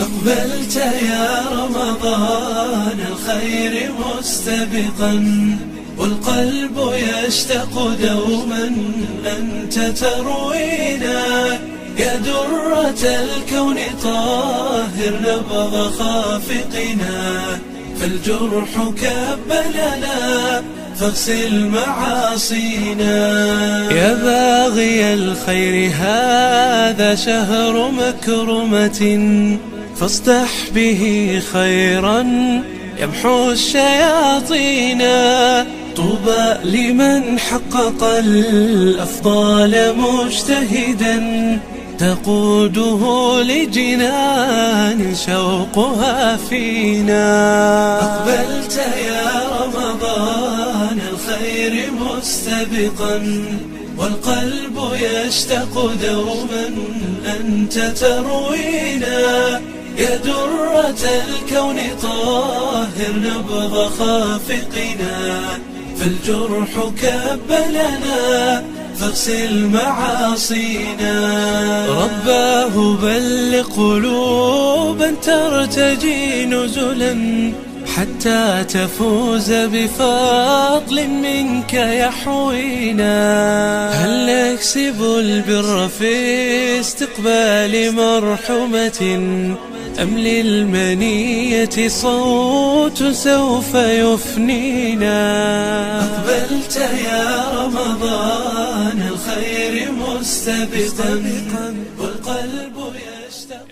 أقبلت يا رمضان الخير مستبقا، والقلب يشتاق دوما أنت تروينا. يا درة الكون طاهر نبض خافقنا، فالجرح كبلنا فاغسل معاصينا. يا باغي الخير هذا شهر مكرمة، فاصدح به خيرا يمحو الشياطين. طوبى لمن حقق الأفضال مجتهدا، تقوده لجنان شوقها فينا. أقبلت يا رمضان الخير مستبقا، والقلب يشتاق دوما أنت تروينا. يا درة الكون طاهر نبض خافقنا، فالجرح كبلنا فاغسل معاصينا. رباه بلغ قلوبا ترتجي نزلا، حتى تفوز بفضل منك يحوينا. هل نكسب البر في استقبال مرحمة، أم للمنية صوت سوف يفنينا؟ أقبلت يا رمضان الخير مستبقا، والقلب يشتاق